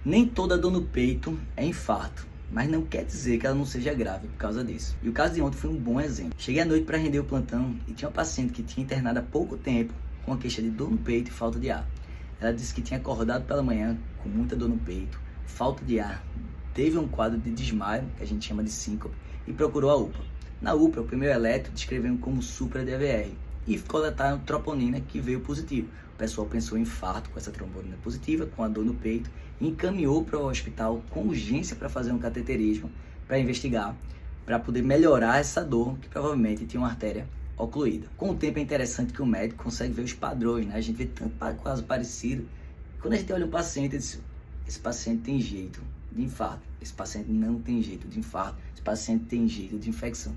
Nem toda dor no peito é infarto, mas não quer dizer que ela não seja grave por causa disso. E o caso de ontem foi um bom exemplo. Cheguei à noite para render o plantão e tinha uma paciente que tinha internado há pouco tempo com uma queixa de dor no peito e falta de ar. Ela disse que tinha acordado pela manhã com muita dor no peito, falta de ar, teve um quadro de desmaio, que a gente chama de síncope, e procurou a UPA. Na UPA, o primeiro eletro descreveu como supra-DVR e coletaram troponina, que veio positivo. O pessoal pensou em infarto com essa troponina positiva, com a dor no peito, e encaminhou para o hospital com urgência para fazer um cateterismo, para investigar, para poder melhorar essa dor, que provavelmente tinha uma artéria ocluída. Com o tempo é interessante que o médico consegue ver os padrões, né? A gente vê tanto caso parecido. Quando a gente olha um paciente, diz, esse paciente tem jeito de infarto, esse paciente não tem jeito de infarto, esse paciente tem jeito de infecção.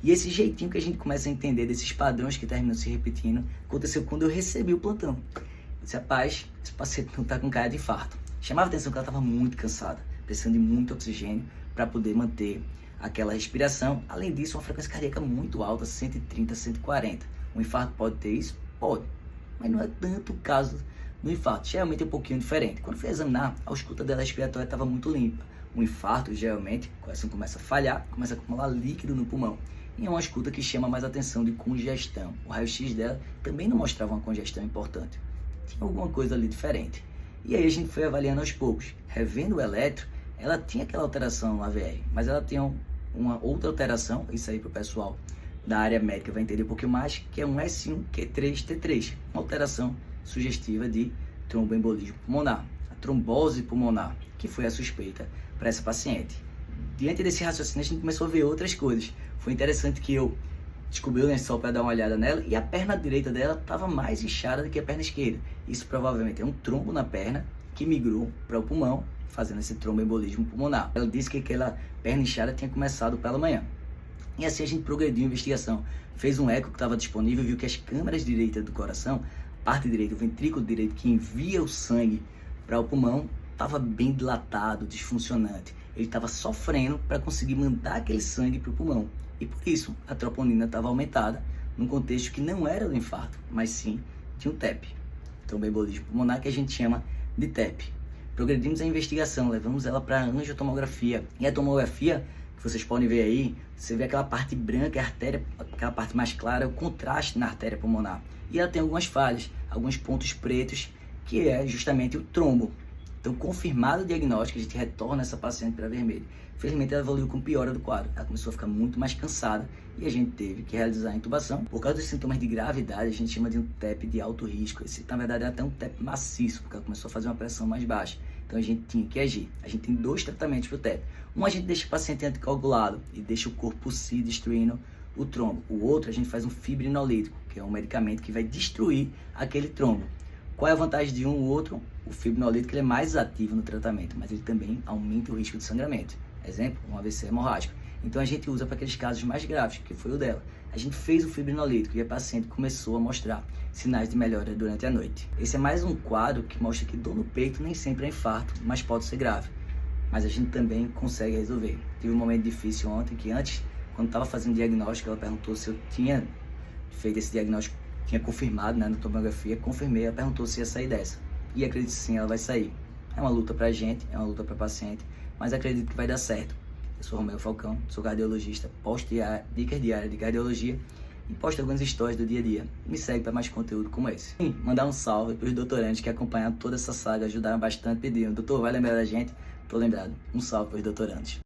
E esse jeitinho que a gente começa a entender desses padrões que terminam se repetindo, aconteceu quando eu recebi o plantão. Eu disse, rapaz, esse paciente não está com cara de infarto. Chamava a atenção que ela estava muito cansada, precisando de muito oxigênio para poder manter aquela respiração. Além disso, uma frequência cardíaca muito alta, 130, 140. Um infarto pode ter isso? Pode, mas não é tanto o caso do infarto. Geralmente é um pouquinho diferente. Quando fui examinar, a ausculta dela respiratória estava muito limpa. Um infarto, geralmente, assim começa a falhar, começa a acumular líquido no pulmão. E é uma ausculta que chama mais atenção de congestão. O raio-x dela também não mostrava uma congestão importante. Tinha alguma coisa ali diferente. E aí a gente foi avaliando aos poucos. Revendo o eletro, ela tinha aquela alteração no AVR, mas ela tinha uma outra alteração, isso aí para o pessoal da área médica vai entender um pouquinho mais, que é um S1Q3T3, uma alteração sugestiva de tromboembolismo pulmonar, a trombose pulmonar, que foi a suspeita para essa paciente. Diante desse raciocínio, a gente começou a ver outras coisas. Foi interessante que eu descobri o lençol para dar uma olhada nela e a perna direita dela estava mais inchada do que a perna esquerda. Isso provavelmente é um trombo na perna que migrou para o pulmão, fazendo esse tromboembolismo pulmonar. Ela disse que aquela perna inchada tinha começado pela manhã. E assim a gente progrediu a investigação. Fez um eco que estava disponível e viu que as câmaras direitas do coração, parte direita, o ventrículo direito que envia o sangue para o pulmão, estava bem dilatado, disfuncionante. Ele estava sofrendo para conseguir mandar aquele sangue para o pulmão. E por isso a troponina estava aumentada, num contexto que não era do infarto, mas sim de um TEP, tromboembolismo pulmonar, que a gente chama de TEP. Progredimos a investigação, levamos ela para a angiotomografia. E a tomografia, que vocês podem ver aí, você vê aquela parte branca, a artéria, aquela parte mais clara, o contraste na artéria pulmonar. E ela tem algumas falhas, alguns pontos pretos, que é justamente o trombo. Então, confirmado o diagnóstico, a gente retorna essa paciente para vermelho. Felizmente, ela evoluiu com piora do quadro. Ela começou a ficar muito mais cansada e a gente teve que realizar a intubação. Por causa dos sintomas de gravidade, a gente chama de um TEP de alto risco. Esse, na verdade, é até um TEP maciço, porque ela começou a fazer uma pressão mais baixa. Então, a gente tinha que agir. A gente tem dois tratamentos para o TEP. Um, a gente deixa o paciente anticoagulado e deixa o corpo se destruindo o trombo. O outro, a gente faz um fibrinolítico, que é um medicamento que vai destruir aquele trombo. Qual é a vantagem de um ou outro? O fibrinolítico ele é mais ativo no tratamento, mas ele também aumenta o risco de sangramento. Exemplo, um AVC hemorrágico. Então a gente usa para aqueles casos mais graves, que foi o dela. A gente fez o fibrinolítico e a paciente começou a mostrar sinais de melhora durante a noite. Esse é mais um quadro que mostra que dor no peito nem sempre é infarto, mas pode ser grave. Mas a gente também consegue resolver. Tive um momento difícil ontem que antes, quando estava fazendo diagnóstico, ela perguntou se eu tinha feito esse diagnóstico, tinha confirmado, né, na tomografia, confirmei, ela perguntou se ia sair dessa. E acredito sim, ela vai sair. É uma luta pra gente, é uma luta pra paciente, mas acredito que vai dar certo. Eu sou Romeu Falcão, sou cardiologista, posto dicas diárias de cardiologia e posto algumas histórias do dia a dia. Me segue para mais conteúdo como esse. Sim, mandar um salve para os doutorandos que acompanharam toda essa saga, ajudaram bastante, pediram, doutor, vai lembrar da gente? Tô lembrado. Um salve para os doutorandos.